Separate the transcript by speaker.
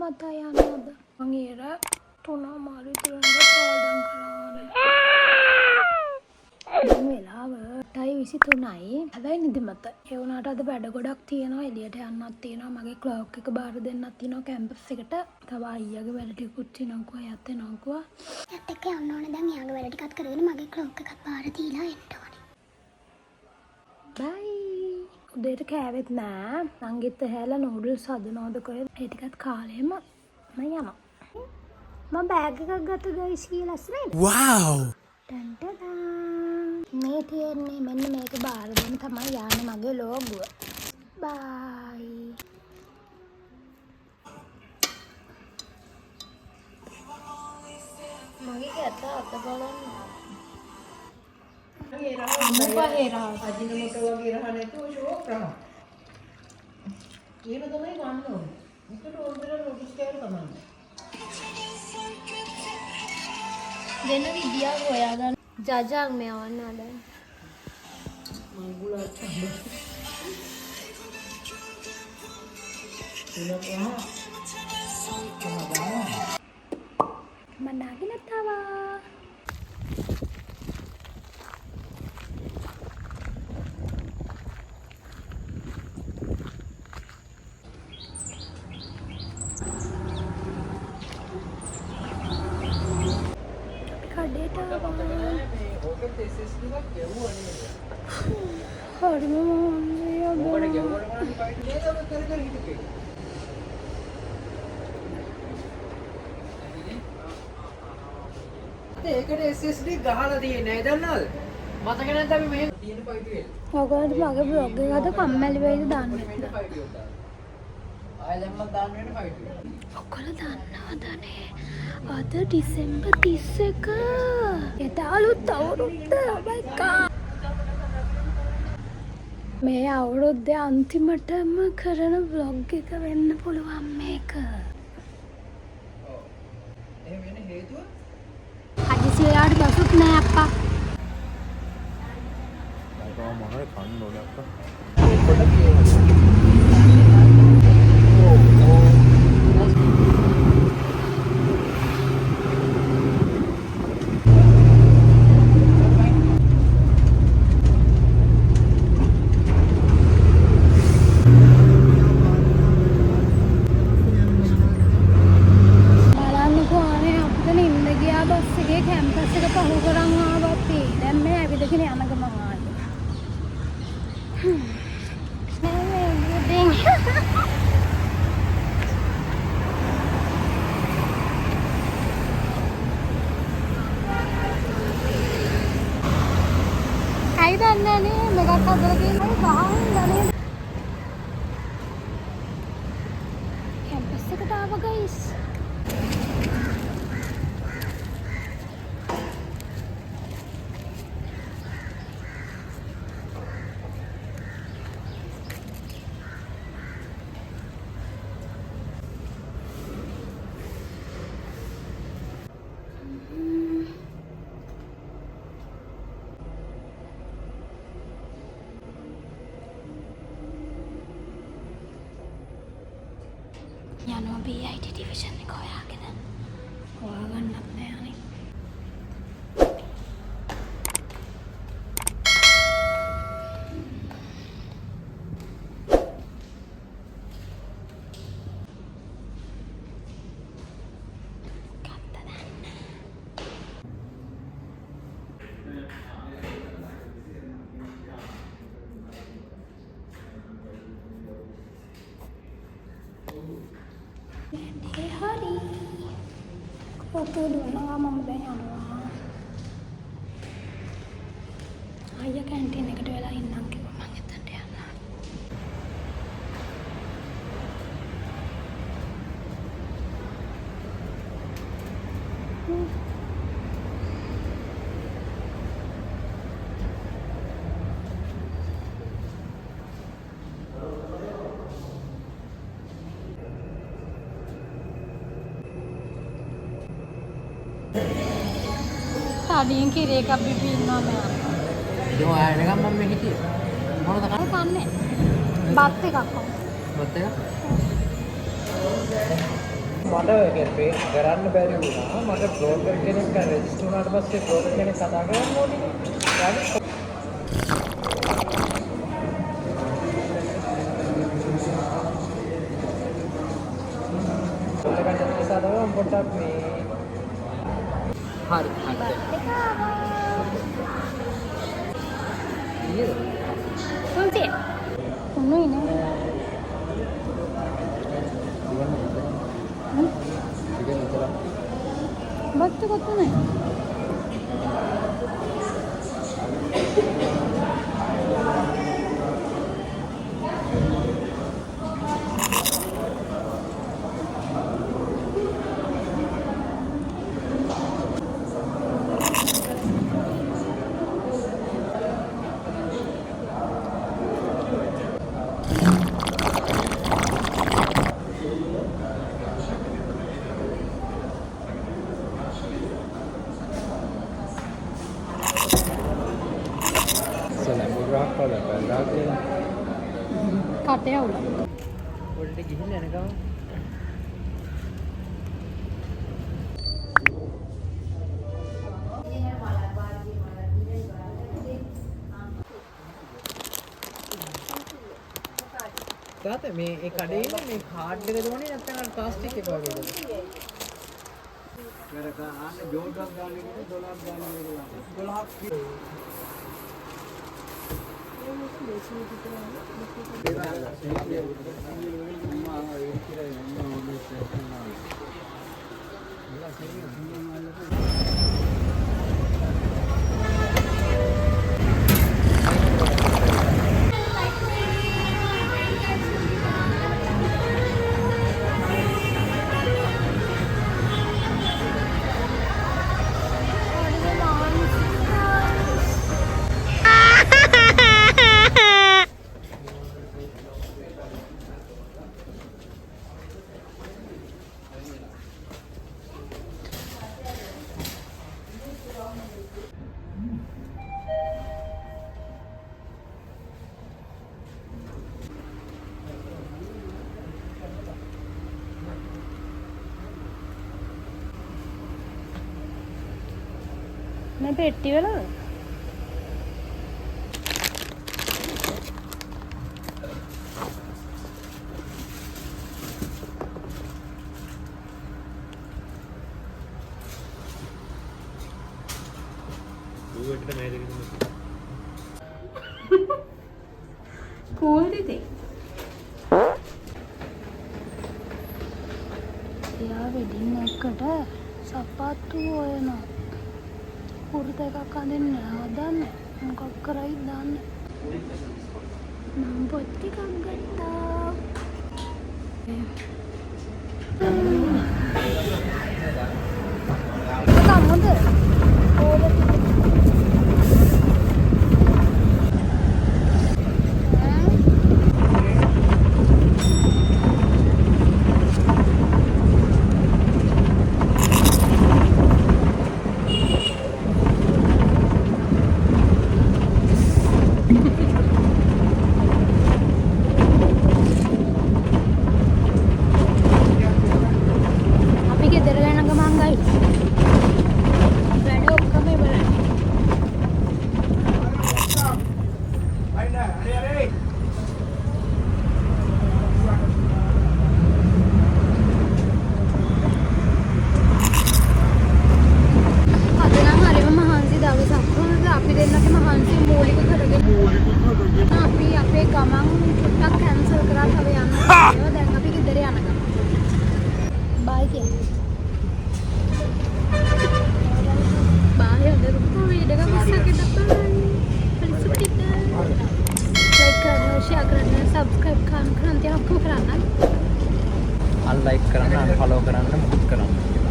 Speaker 1: මතා යනවාද මං ඒර 3:00 විතර පාඩම් කරානේ. දැන් වෙලාව 8:23යි. හැබැයි නිදිමත. ඒ වුණාට අද වැඩ ගොඩක් තියෙනවා. එළියට යන්නත් තියෙනවා. මගේ ක්ලර්ක් එක බාර දෙන්නත් තියෙනවා කැම්පස් එකට. තව අයියාගේ වැඩ ටිකකුත් තියෙනවා. එයාත් එනවා. එයාත් එක්ක යන්න ඕනේ. දැන් එයාගේ වැඩ ටිකත් කරගෙන මගේ ක්ලර්ක් එකත් බාර දීලා එන්න ඕනේ. බයි. උදේට කෑවෙත් නෑ. සංගීත හැලා නූඩල්ස් හදනවද කොහෙද? ඒ ටිකත් කාලෙම මම යනවා. මම බෑග් එකක් ගත්ත ගයිස් කියලා නේද? වව්. මේ තියෙන්නේ මෙන්න මේක බාර දෙන්න තමයි යන්නේ මගේ ලෝගුව. බයි. මගේ කැත අත බලන්න. අම්මපා අජිනමොටෝ වගේ රහ නැතුව ෂෝක් රහ. ඒක තමයි ගන්න ඕනේ. විතර ඕන්දර නොටිස් කෑර තමයි. දෙන විදියක් හොයාගන්න. ජජාක් මෙවන්න දැන්. මංගුලත් මනාගෙන තාවා.
Speaker 2: ඒකට SSD ගහලා තියෙන්නේ නෑ දන්නවද? මතක නැද්ද අපි මෙහෙම තියෙන පයිටු වෙල.
Speaker 1: ඔයගොල්ලන්ට මගේ බ්ලොග් එක අද කම්මැලි වෙයිද දන්නේ නැහැ.
Speaker 2: ආයෙ දැම්මත් දාන්න වෙන පයිටු වෙල.
Speaker 1: ඔයගොල්ලෝ දන්නවදනේ? අද දෙසැම්බර් 31. එදා අලුත් අවුරුද්ද. Oh my god. මේ අවුරුද්දේ අන්තිමටම කරන බ්ලොග් එක වෙන්න පුළුවන් මේක.
Speaker 2: එහෙම වෙන හේතුව
Speaker 1: හදිසි වෙලාවට බසුත් නෑ අප්පා.
Speaker 3: මම මොනවද කන්න ඕනේ අප්පා?
Speaker 1: ඇයි දන්නේ නේ මේකත් හදලා තියෙන්නේ ගහන්න දන්නේ කැම්පස් එකට ආවා ගයිස්. යනවා BIT ඩිවිෂන් එක හොයාගෙන. හොයාගන්නත් නෑ අනේ. hari foto dulu mama දැන් යනවා. අයියා කැන්ටින් එකට වෙලා ඉන්නම් කිව්වා මම එතනට යනවා. Tadiin kiri එකක් බිබී ඉන්නවා මෙයා.
Speaker 2: ඒක ආයෙත් මම මේ හිටියේ. මොනවද
Speaker 1: කන්නේ? බත් එකක් කොහොමද?
Speaker 2: බත් එක? මට කරන්න බැරි වුණා. මට බ්‍රෝකර් කෙනෙක් රෙජිස්ටර් වුණාට පස්සේ බ්‍රෝකර් කෙනෙක් කතා කරන්න ඕනේ. පොට්ටක් මේ හරි හරි
Speaker 1: Nanti. Penuh ini. Betul betul nih. Katanya udah.
Speaker 2: උඩට ගිහින් යන ගමන් තාත්තා මේ ඒ කඩේ ඉන්නේ මේ කාඩ් එක දුවන්නේ නැත්නම් අර ප්ලාස්ටික් එක වගේද? වැඩ ගන්න ජෝඩක් ගන්න එක 12ක් ගන්න එක 12ක්
Speaker 1: මේ පෙට්ටි වල කූල් ඉතින් එයා වෙඩින් එකට සපත්තු හොයනවා කුර්ත එකක් අඳින්න හදන්නේ මොකක් කරයිද දන්නේ මම පොත් ටිකක් ගත්තා කම්මද ඕලට subscribe kan nanti aku kerana
Speaker 2: unlike කරන්න unfollow කරන්න මුත් කරන්න